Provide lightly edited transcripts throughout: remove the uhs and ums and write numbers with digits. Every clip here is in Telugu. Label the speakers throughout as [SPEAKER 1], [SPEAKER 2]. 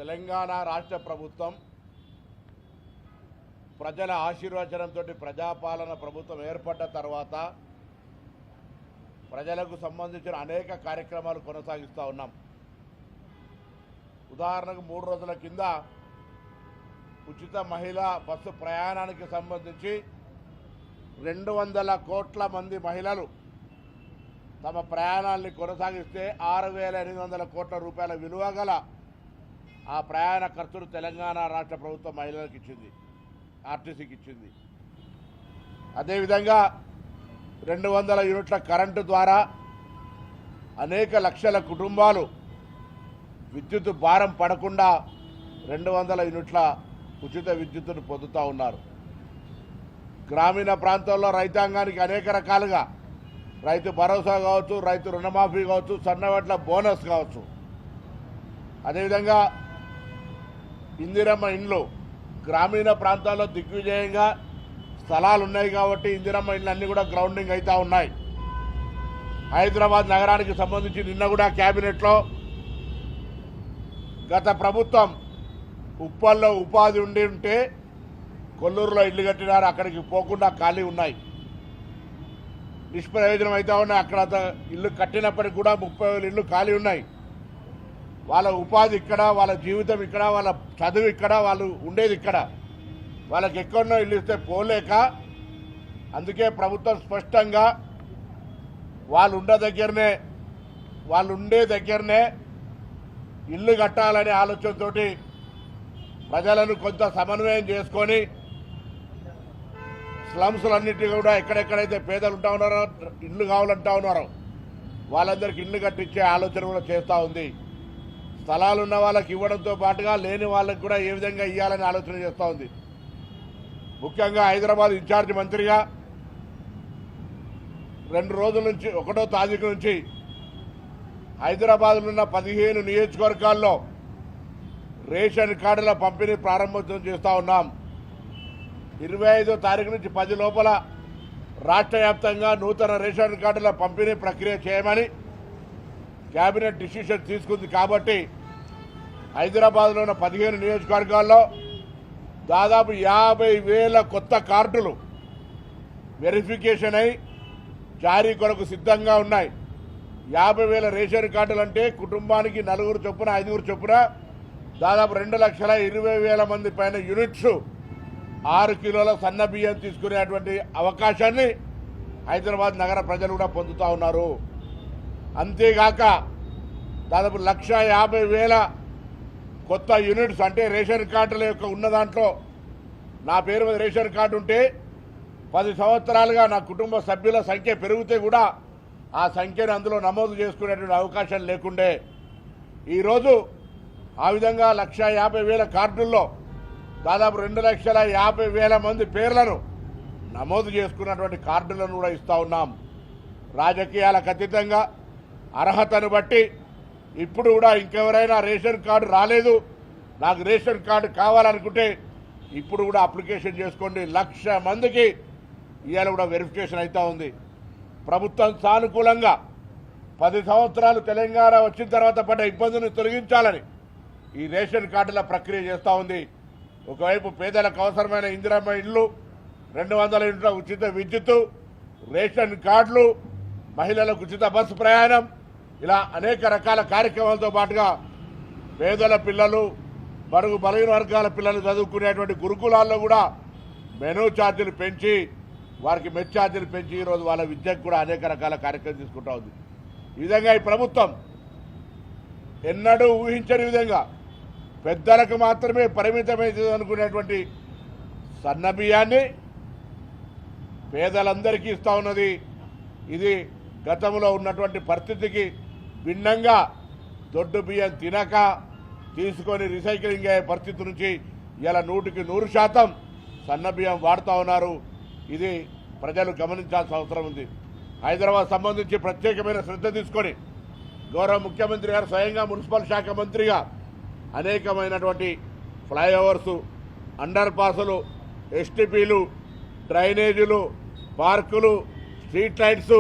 [SPEAKER 1] తెలంగాణ రాష్ట్ర ప్రభుత్వం ప్రజల ఆశీర్వచనంతో ప్రజాపాలన ప్రభుత్వం ఏర్పడ్డ తర్వాత ప్రజలకు సంబంధించిన అనేక కార్యక్రమాలు కొనసాగిస్తూ ఉన్నాం. ఉదాహరణకు 3 రోజుల కింద ఉచిత మహిళా బస్సు ప్రయాణానికి సంబంధించి 200 కోట్ల మంది మహిళలు తమ ప్రయాణాన్ని కొనసాగిస్తే 6,800 కోట్ల రూపాయల విలువ గల ఆ ప్రయాణ ఖర్చులు తెలంగాణ రాష్ట్ర ప్రభుత్వం మహిళలకు ఇచ్చింది, ఆర్టీసీకి ఇచ్చింది. అదేవిధంగా 200 యూనిట్ల కరెంటు ద్వారా అనేక లక్షల కుటుంబాలు విద్యుత్ భారం పడకుండా 200 యూనిట్ల ఉచిత విద్యుత్తును పొందుతూ ఉన్నారు. గ్రామీణ ప్రాంతాల్లో రైతాంగానికి అనేక రకాలుగా రైతు భరోసా కావచ్చు, రైతు రుణమాఫీ కావచ్చు, సన్నవడ్ల బోనస్ కావచ్చు. అదేవిధంగా ఇందిరమ్మ ఇండ్లు గ్రామీణ ప్రాంతాల్లో దిగ్విజయంగా స్థలాలు ఉన్నాయి కాబట్టి ఇందిరమ్మ ఇండ్లు అన్నీ కూడా గ్రౌండింగ్ అవుతూ ఉన్నాయి. హైదరాబాద్ నగరానికి సంబంధించి నిన్న కూడా క్యాబినెట్లో గత ప్రభుత్వం ఉప్పల్లో ఉపాధి ఉంటే కొల్లూరులో ఇల్లు కట్టినారు, అక్కడికి పోకుండా ఖాళీ ఉన్నాయి, నిష్ప్రయోజనం అవుతా ఉన్నాయి. అక్కడ ఇల్లు కట్టినప్పటికి కూడా 30,000 ఇల్లు ఖాళీ ఉన్నాయి. వాళ్ళ ఉపాధి ఇక్కడ, వాళ్ళ జీవితం ఇక్కడ, వాళ్ళ చదువు ఇక్కడ, వాళ్ళు ఉండేది ఇక్కడ. వాళ్ళకి ఎక్కడనో ఇల్లు ఇస్తే పోలేక అందుకే ప్రభుత్వం స్పష్టంగా వాళ్ళు ఉండే దగ్గరనే ఇల్లు కట్టాలనే ఆలోచనతోటి ప్రజలను కొంత సమన్వయం చేసుకొని స్లమ్స్లన్నిటి కూడా ఎక్కడెక్కడైతే పేదలు ఉంటా ఉన్నారో, ఇల్లు కావాలంటా ఉన్నారో వాళ్ళందరికీ ఇల్లు కట్టించే ఆలోచన కూడా చేస్తూ ఉంది. స్థలాలు ఉన్న వాళ్ళకి ఇవ్వడంతో పాటుగా లేని వాళ్ళకి కూడా ఏ విధంగా ఇవ్వాలని ఆలోచన చేస్తూ ఉంది. ముఖ్యంగా హైదరాబాద్ ఇన్ఛార్జి మంత్రిగా 2 రోజుల నుంచి 1వ తారీఖు నుంచి హైదరాబాద్లో ఉన్న 15 నియోజకవర్గాల్లో రేషన్ కార్డుల పంపిణీ ప్రారంభోత్సవం చేస్తూ ఉన్నాం. 25వ తారీఖు నుంచి 10 లోపల రాష్ట్ర వ్యాప్తంగా నూతన రేషన్ కార్డుల పంపిణీ ప్రక్రియ చేయమని కేబినెట్ డిసిషన్ తీసుకుంది. కాబట్టి హైదరాబాద్లో ఉన్న 15 నియోజకవర్గాల్లో దాదాపు 50,000 కొత్త కార్డులు వెరిఫికేషన్ అయి జారీ కొరకు సిద్ధంగా ఉన్నాయి. 50,000 రేషన్ కార్డులు అంటే కుటుంబానికి 4 చొప్పున 5 చొప్పున దాదాపు 2,20,000 మంది పైన యూనిట్స్ 6 కిలోల సన్న బియ్యం తీసుకునేటువంటి అవకాశాన్ని హైదరాబాద్ నగర ప్రజలు కూడా పొందుతూ ఉన్నారు. అంతేగాక దాదాపు 1,50,000 కొత్త యూనిట్స్ అంటే రేషన్ కార్డుల యొక్క ఉన్న దాంట్లో నా పేరు మీద రేషన్ కార్డు ఉంటే 10 సంవత్సరాలుగా నా కుటుంబ సభ్యుల సంఖ్య పెరిగితే కూడా ఆ సంఖ్యను అందులో నమోదు చేసుకునేటువంటి అవకాశం లేకుండే ఈరోజు ఆ విధంగా 1,50,000 కార్డుల్లో దాదాపు 2,50,000 మంది పేర్లను నమోదు చేసుకున్నటువంటి కార్డులను కూడా ఇస్తూ ఉన్నాం. రాజకీయాలకు అతీతంగా అర్హతను బట్టి ఇప్పుడు కూడా ఇంకెవరైనా రేషన్ కార్డు రాలేదు, నాకు రేషన్ కార్డు కావాలనుకుంటే ఇప్పుడు కూడా అప్లికేషన్ చేసుకోండి. 1,00,000 మందికి ఇవాళ కూడా వెరిఫికేషన్ అవుతూ ఉంది. ప్రభుత్వం సానుకూలంగా 10 సంవత్సరాలు తెలంగాణ వచ్చిన తర్వాత పడ్డ ఇబ్బందులను తొలగించాలని ఈ రేషన్ కార్డుల ప్రక్రియ చేస్తూ ఉంది. ఒకవైపు పేదలకు అవసరమైన ఇందిరమ్మ ఇళ్ళు, 200 యూనిట్ల ఉచిత విద్యుత్తు, రేషన్ కార్డులు, మహిళలకు ఉచిత బస్సు ప్రయాణం, ఇలా అనేక రకాల కార్యక్రమాలతో పాటుగా పేదల పిల్లలు, బడుగు బలహీన వర్గాల పిల్లలు చదువుకునేటువంటి గురుకులాల్లో కూడా మెనూ ఛార్జీలు పెంచి, వారికి మెస్ ఛార్జీలు పెంచి ఈరోజు వాళ్ళ విద్యకు కూడా అనేక రకాల కార్యక్రమం తీసుకుంటా ఉంది. ఈ విధంగా ఈ ప్రభుత్వం ఎన్నడూ ఊహించని విధంగా పెద్దలకు మాత్రమే పరిమితమైంది అనుకునేటువంటి సన్న బియ్యాన్ని పేదలందరికీ ఇస్తూ ఉన్నది. ఇది గతంలో ఉన్నటువంటి పరిస్థితికి భిన్నంగా దొడ్డు బియ్యం తినక తీసుకొని రీసైక్లింగ్ అయ్యే పరిస్థితి నుంచి ఇలా 100కి 100% సన్న బియ్యం వాడుతూ ఉన్నారు. ఇది ప్రజలు గమనించాల్సిన అవసరం ఉంది. హైదరాబాద్ సంబంధించి ప్రత్యేకమైన శ్రద్ధ తీసుకొని గౌరవ ముఖ్యమంత్రి గారు స్వయంగా మున్సిపల్ శాఖ మంత్రిగా అనేకమైనటువంటి ఫ్లైఓవర్సు, అండర్ పాసులు, ఎస్టీపీలు, డ్రైనేజీలు, పార్కులు, స్ట్రీట్ లైట్స్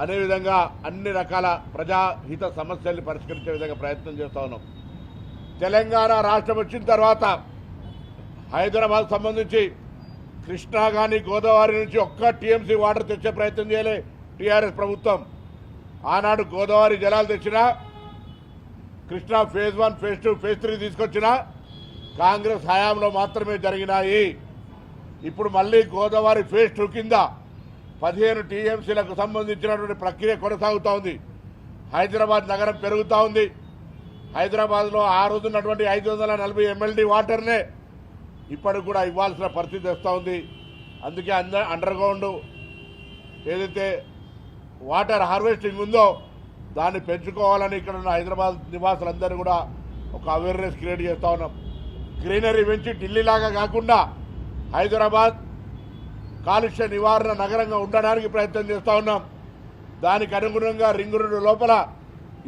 [SPEAKER 1] అదేవిధంగా అన్ని రకాల ప్రజాహిత సమస్యల్ని పరిష్కరించే విధంగా ప్రయత్నం చేస్తూ ఉన్నాం. తెలంగాణ రాష్ట్రం వచ్చిన తర్వాత హైదరాబాద్ సంబంధించి కృష్ణా కానీ గోదావరి నుంచి ఒక్క టీఎంసీ వాటర్ తెచ్చే ప్రయత్నం చేయలే టీఆర్ఎస్ ప్రభుత్వం. ఆనాడు గోదావరి జలాలు తెచ్చినా, కృష్ణా ఫేజ్ 1, ఫేజ్ 2, ఫేజ్ 3 తీసుకొచ్చినా కాంగ్రెస్ హయాంలో మాత్రమే జరిగినాయి. ఇప్పుడు మళ్ళీ గోదావరి ఫేజ్ 2 కింద 15 టీఎంసీలకు సంబంధించినటువంటి ప్రక్రియ కొనసాగుతూ ఉంది. హైదరాబాద్ నగరం పెరుగుతూ ఉంది. హైదరాబాద్లో ఆ రోజు ఉన్నటువంటి 540 MLD వాటర్నే ఇప్పటికి కూడా ఇవ్వాల్సిన పరిస్థితి వస్తూ ఉంది. అందుకే అండర్ గ్రౌండ్ ఏదైతే వాటర్ హార్వెస్టింగ్ ఉందో దాన్ని పెంచుకోవాలని ఇక్కడ ఉన్న హైదరాబాద్ నివాసులందరూ కూడా ఒక అవేర్నెస్ క్రియేట్ చేస్తూ ఉన్నాం. గ్రీనరీ పెంచి ఢిల్లీలాగా కాకుండా హైదరాబాద్ కాలుష్య నివారణ నగరంగా ఉండడానికి ప్రయత్నం చేస్తూ ఉన్నాం. దానికి అనుగుణంగా రింగ్ రోడ్డు లోపల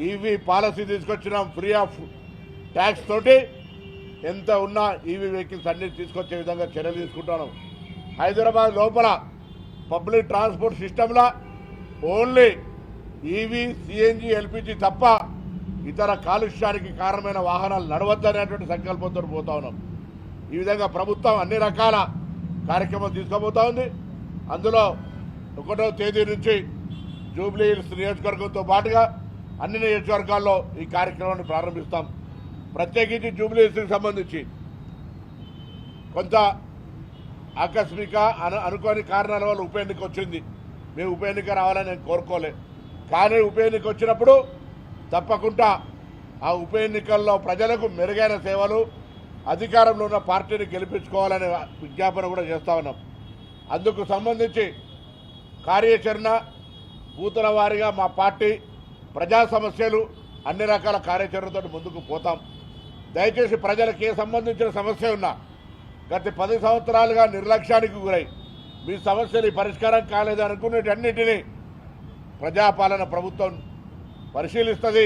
[SPEAKER 1] ఈవీ పాలసీ తీసుకొచ్చినాం. ఫ్రీ ఆఫ్ ట్యాక్స్ తోటి ఎంత ఉన్నా ఈవీ వెహికల్స్ అన్ని తీసుకొచ్చే విధంగా చర్యలు తీసుకుంటున్నాం. హైదరాబాద్ లోపల పబ్లిక్ ట్రాన్స్పోర్ట్ సిస్టంలో ఓన్లీ ఈవీ, సిఎన్జి, ఎల్పిజి తప్ప ఇతర కాలుష్యానికి కారణమైన వాహనాలు నడవద్దనేటువంటి సంకల్పంతో పోతా ఉన్నాం. ఈ విధంగా ప్రభుత్వం అన్ని రకాల కార్యక్రమాలు తీసుకోబోతా ఉంది. అందులో 1వ తేదీ నుంచి జూబ్లీ హిల్స్ నియోజకవర్గంతో పాటుగా అన్ని నియోజకవర్గాల్లో ఈ కార్యక్రమాన్ని ప్రారంభిస్తాం. ప్రత్యేకించి జూబ్లీ హిల్స్కి సంబంధించి కొంత ఆకస్మిక అనుకోని కారణాల వల్ల ఉప ఎన్నిక వచ్చింది. మేము ఉప ఎన్నిక రావాలని నేను కోరుకోలే. కానీ ఉప ఎన్నిక వచ్చినప్పుడు తప్పకుండా ఆ ఉప ఎన్నికల్లో ప్రజలకు మెరుగైన సేవలు, అధికారంలో ఉన్న పార్టీని గెలిపించుకోవాలనే విజ్ఞాపన కూడా చేస్తా ఉన్నాం. అందుకు సంబంధించి కార్యాచరణ బూతుల వారీగా మా పార్టీ ప్రజా సమస్యలు అన్ని రకాల కార్యాచరణతో ముందుకు పోతాం. దయచేసి ప్రజలకు ఏ సంబంధించిన సమస్య ఉన్నా గత 10 సంవత్సరాలుగా నిర్లక్ష్యానికి గురై మీ సమస్యలు పరిష్కారం కాలేదనుకునేటన్నిటినీ ప్రజాపాలన ప్రభుత్వం పరిశీలిస్తుంది.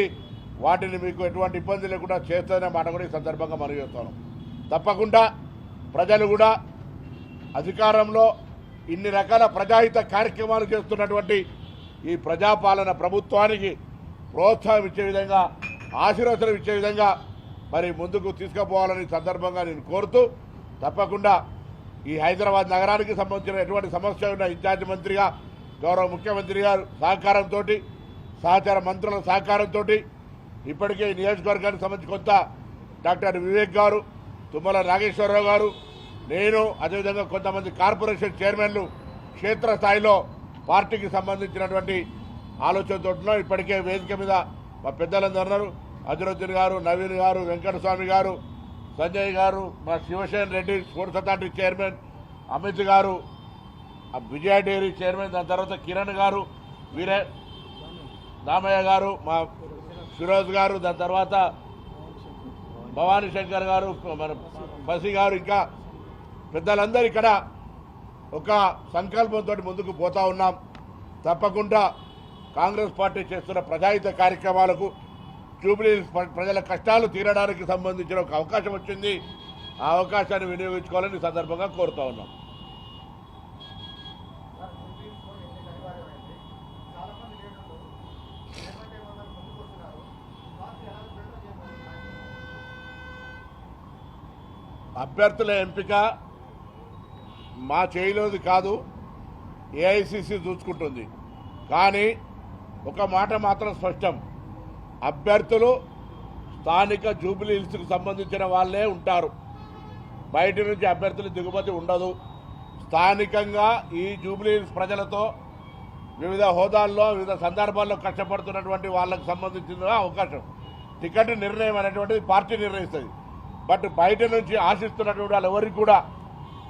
[SPEAKER 1] వాటిని మీకు ఎటువంటి ఇబ్బంది లేకుండా చేస్తుందనే మాట కూడా ఈ సందర్భంగా మనవి చేస్తాను. తప్పకుండా ప్రజలు కూడా అధికారంలో ఇన్ని రకాల ప్రజాహిత కార్యక్రమాలు చేస్తున్నటువంటి ఈ ప్రజాపాలన ప్రభుత్వానికి ప్రోత్సాహం ఇచ్చే విధంగా, ఆశీర్వచనం ఇచ్చే విధంగా మరి ముందుకు తీసుకుపోవాలని సందర్భంగా నేను కోరుతూ, తప్పకుండా ఈ హైదరాబాద్ నగరానికి సంబంధించిన ఎటువంటి సమస్య ఉన్న ఇన్ఛార్జి మంత్రిగా గౌరవ ముఖ్యమంత్రి గారు సహకారంతో, సహచార మంత్రుల సహకారంతో ఇప్పటికే ఈ నియోజకవర్గానికి సంబంధించి కొంత డాక్టర్ వివేక్ గారు, తుమ్మల నాగేశ్వరరావు గారు, నేను, అదేవిధంగా కొంతమంది కార్పొరేషన్ చైర్మన్లు క్షేత్రస్థాయిలో పార్టీకి సంబంధించినటువంటి ఆలోచనతో ఉన్నాం. ఇప్పటికే వేదిక మీద మా పెద్దలందరూ ఉన్నారు. అజరుద్దీన్ గారు, నవీన్ గారు, వెంకటస్వామి గారు, సంజయ్ గారు, మా Shivasena Reddy sports authority chairman, Amit గారు, విజయ డైరీ చైర్మన్, దాని తర్వాత కిరణ్ గారు, వీరే దామయ్య గారు, మా ఫిరోజ్ గారు, దాని తర్వాత భవానీ శంకర్ గారు, మన పసి గారు, ఇంకా పెద్దలందరూ ఇక్కడ ఒక సంకల్పంతో ముందుకు పోతా ఉన్నాం. తప్పకుండా కాంగ్రెస్ పార్టీ చేస్తున్న ప్రజాహిత కార్యక్రమాలకు, జూబ్లీ ప్రజల కష్టాలు తీరడానికి సంబంధించిన ఒక అవకాశం వచ్చింది. ఆ అవకాశాన్ని వినియోగించుకోవాలని సందర్భంగా కోరుతా ఉన్నాం. అభ్యర్థుల ఎంపిక మా చేయిలోది కాదు, ఏఐసిసి చూసుకుంటుంది. కానీ ఒక మాట మాత్రం స్పష్టం, అభ్యర్థులు స్థానిక జూబ్లీ హిల్స్కి సంబంధించిన వాళ్ళే ఉంటారు. బయట నుంచి అభ్యర్థులు దిగుమతి ఉండదు. స్థానికంగా ఈ జూబ్లీ హిల్స్ ప్రజలతో వివిధ హోదాల్లో, వివిధ సందర్భాల్లో కష్టపడుతున్నటువంటి వాళ్ళకు సంబంధించిన అవకాశం, టికెట్ నిర్ణయం అనేటువంటిది పార్టీ నిర్ణయిస్తుంది. బట్ బయట నుంచి ఆశిస్తున్నటువంటి వాళ్ళు ఎవరికి కూడా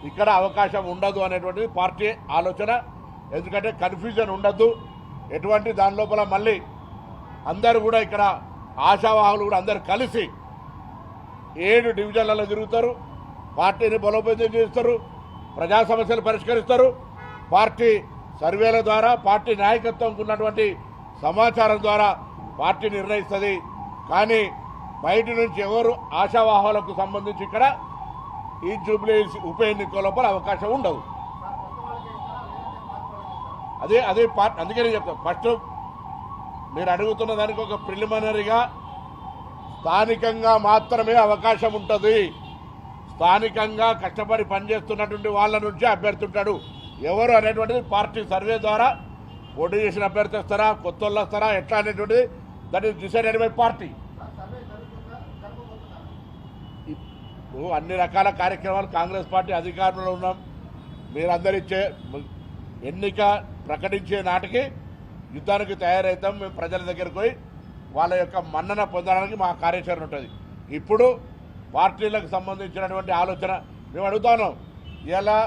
[SPEAKER 1] ఇక్కడ అవకాశం ఉండదు అనేటువంటిది పార్టీ ఆలోచన. ఎందుకంటే కన్ఫ్యూజన్ ఉండద్దు ఎటువంటి దాని లోపల. మళ్ళీ అందరూ కూడా ఇక్కడ ఆశావాహులు కూడా అందరు కలిసి 7 డివిజన్లలో తిరుగుతారు, పార్టీని బలోపేతం చేస్తారు, ప్రజా సమస్యలు పరిష్కరిస్తారు. పార్టీ సర్వేల ద్వారా, పార్టీ నాయకత్వంకు ఉన్నటువంటి సమాచారం ద్వారా పార్టీ నిర్ణయిస్తుంది. కానీ బయట నుంచి ఎవరు ఆశావాహులకు సంబంధించి ఇక్కడ ఈ జూబ్లీ హిల్స్ ఉప ఎన్నిక లోపల అవకాశం ఉండదు. అదే పార్టీ. అందుకే నేను చెప్తాను, ఫస్ట్ మీరు అడుగుతున్న దానికి ఒక ప్రిలిమినరీగా స్థానికంగా మాత్రమే అవకాశం ఉంటుంది. స్థానికంగా కష్టపడి పనిచేస్తున్నటువంటి వాళ్ళ నుంచి అభ్యర్థి ఉంటాడు. ఎవరు అనేటువంటిది పార్టీ సర్వే ద్వారా పోటీ చేసిన అభ్యర్థి వస్తారా, కొత్త వాళ్ళు వస్తారా, ఎట్లా అనేటువంటిది that is decided by party. ఇప్పుడు అన్ని రకాల కార్యక్రమాలు కాంగ్రెస్ పార్టీ అధికారంలో ఉన్నాం. మీరందరూ ఇచ్చే ఎన్నిక ప్రకటించే నాటికి యుద్ధానికి తయారవుతాం. మేము ప్రజల దగ్గరికి పోయి వాళ్ళ యొక్క మన్నన పొందడానికి మా కార్యాచరణ ఉంటుంది. ఇప్పుడు పార్టీలకు సంబంధించినటువంటి ఆలోచన మేము అడుగుతాను. ఇలా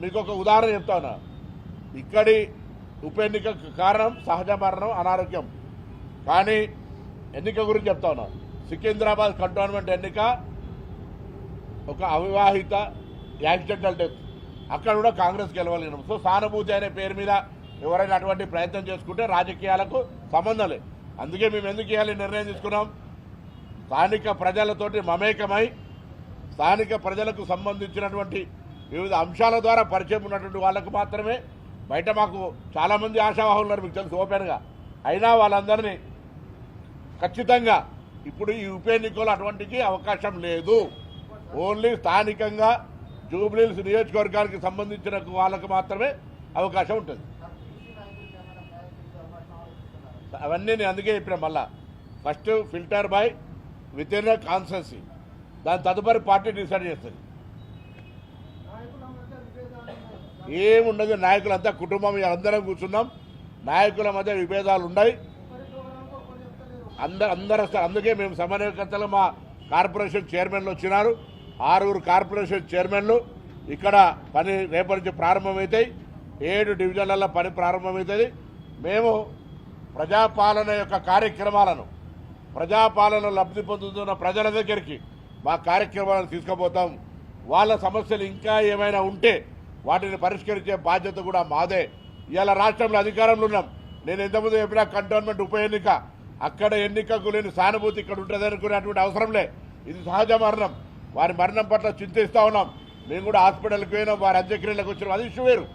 [SPEAKER 1] మీకు ఒక ఉదాహరణ చెప్తాను. ఇక్కడి ఉప ఎన్నికకు కారణం సహజ మరణం, అనారోగ్యం. కానీ ఎన్నిక గురించి చెప్తా ఉన్నా. సికింద్రాబాద్ కంటోన్మెంట్ ఎన్నిక ఒక అవివాహిత యాక్సిడెంటల్ డెత్. అక్కడ కూడా కాంగ్రెస్ గెలవలేను. సో సానుభూతి అనే పేరు మీద ఎవరైనా అటువంటి ప్రయత్నం చేసుకుంటే రాజకీయాలకు సంబంధం లేదు. అందుకే మేము ఎందుకు ఇవ్వాలి నిర్ణయం తీసుకున్నాం. స్థానిక ప్రజలతోటి మమేకమై స్థానిక ప్రజలకు సంబంధించినటువంటి వివిధ అంశాల ద్వారా పరిచయం ఉన్నటువంటి వాళ్ళకు మాత్రమే. బయట మాకు చాలామంది ఆశావాహులు ఉన్నారు, మీకు తెలుసు ఓపెన్గా. అయినా వాళ్ళందరినీ ఖచ్చితంగా ఇప్పుడు ఈ ఉప ఎన్నికల్లో అటువంటికి అవకాశం లేదు. ఓన్లీ స్థానికంగా జూబ్లీహిల్స్ నియోజకవర్గానికి సంబంధించిన వాళ్ళకు మాత్రమే అవకాశం ఉంటుంది. అవన్నీ నేను అందుకే చెప్పిన. మళ్ళా first filter by with in constituency, దాని తదుపరి పార్టీ డిసైడ్ చేస్తుంది. ఏముండదు, నాయకులంతా కుటుంబం అందరం కూర్చున్నాం. నాయకుల మధ్య విభేదాలు ఉన్నాయి, అందరూ వస్తారు. అందుకే మేము సమన్వయకర్తలు మా కార్పొరేషన్ చైర్మన్లు వచ్చినారు. 6 కార్పొరేషన్ చైర్మన్లు ఇక్కడ పని రేపటి నుంచి ప్రారంభమవుతాయి. 7 డివిజన్లలో పని ప్రారంభమవుతుంది. మేము ప్రజాపాలన యొక్క కార్యక్రమాలను, ప్రజాపాలన లబ్ధి పొందుతున్న ప్రజల దగ్గరికి మా కార్యక్రమాలను తీసుకుపోతాం. వాళ్ళ సమస్యలు ఇంకా ఏమైనా ఉంటే వాటిని పరిష్కరించే బాధ్యత కూడా మాదే. ఇవాళ రాష్ట్రంలో అధికారంలో ఉన్నాం. నేను ఇంతకుముందు చెప్పిన కంటోన్మెంట్ ఉప ఎన్నిక, అక్కడ ఎన్నికకు లేని సానుభూతి ఇక్కడ ఉంటుంది అనుకునేటువంటి అవసరం లే. ఇది సహజ మరణం. వారి మరణం పట్ల చింతిస్తూ ఉన్నాం. మేము కూడా హాస్పిటల్కి పోయినాం, వారి అంత్యక్రియలకు వచ్చినాం. అది ఇష్యూ వేరు.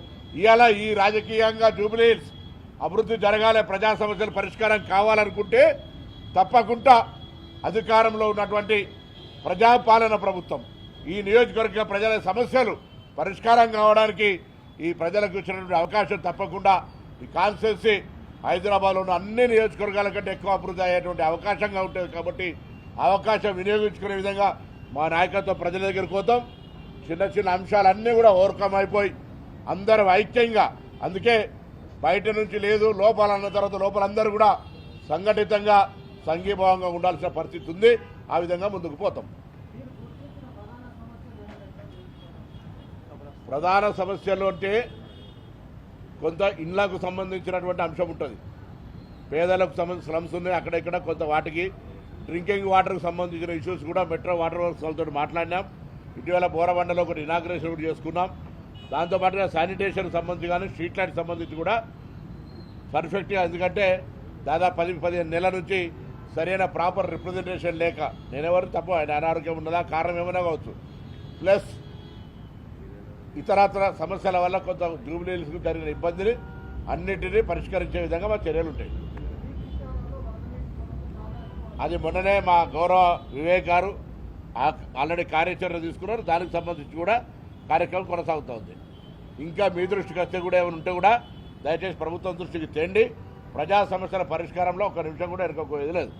[SPEAKER 1] ఇవాళ ఈ రాజకీయంగా జూబ్లీహిల్స్ అభివృద్ధి జరగాలి, ప్రజా సమస్యల పరిష్కారం కావాలనుకుంటే తప్పకుండా అధికారంలో ఉన్నటువంటి ప్రజాపాలన ప్రభుత్వం ఈ నియోజకవర్గ ప్రజల సమస్యలు పరిష్కారం కావడానికి ఈ ప్రజలకు ఇచ్చినటువంటి అవకాశం తప్పకుండా ఈ కాన్స్టిట్యున్సీ హైదరాబాద్లో ఉన్న అన్ని నియోజకవర్గాల కంటే ఎక్కువ అభివృద్ధి అయ్యేటువంటి అవకాశంగా ఉంటుంది. కాబట్టి అవకాశం వినియోగించుకునే విధంగా మా నాయకత్వం ప్రజల దగ్గరికి పోతాం. చిన్న చిన్న అంశాలన్నీ కూడా ఓవర్కమ్ అయిపోయి అందరూ ఐక్యంగా, అందుకే బయట నుంచి లేదు లోపల అన్న తర్వాత లోపలందరూ కూడా సంఘటితంగా సంఘీభావంగా ఉండాల్సిన పరిస్థితి ఉంది. ఆ విధంగా ముందుకు పోతాం. ప్రధాన సమస్యలు అంటే కొంత ఇళ్లకు సంబంధించినటువంటి అంశం ఉంటుంది. పేదలకు సంబంధించిన స్లమ్స్ ఉన్నాయి అక్కడ ఇక్కడ. కొంత వాటికి డ్రింకింగ్ వాటర్కి సంబంధించిన ఇష్యూస్ కూడా మెట్రో వాటర్ వర్క్స్ వాళ్ళతో మాట్లాడినాం. ఇటీవల బోరబండలో ఒకటి ఇనాగ్రేషన్ కూడా చేసుకున్నాం. దాంతోపాటుగా శానిటేషన్ సంబంధించి కానీ స్ట్రీట్ లైట్ సంబంధించి కూడా పర్ఫెక్ట్గా, ఎందుకంటే దాదాపు 10-15 నెలల నుంచి సరైన ప్రాపర్ రిప్రజెంటేషన్ లేక, నేనెవరు తప్పు, ఆయన అనారోగ్యం ఉన్నదా, కారణం ఏమైనా కావచ్చు, ప్లస్ ఇతరత్ర సమస్యల వల్ల కొంత జూబ్లీహిల్స్కు జరిగిన ఇబ్బందిని అన్నిటినీ పరిష్కరించే విధంగా మా చర్యలు ఉంటాయి. అది మొన్ననే మా గౌరవ వివేక్ గారు ఆల్రెడీ కార్యాచరణ తీసుకున్నారు. దానికి సంబంధించి కూడా కార్యక్రమం కొనసాగుతూ ఉంది. ఇంకా మీ దృష్టికి వస్తే కూడా ఏమైనా ఉంటే కూడా దయచేసి ప్రభుత్వం దృష్టికి తేండి. ప్రజా సమస్యల పరిష్కారంలో 1 నిమిషం కూడా ఎరుకోలేదు లేదు.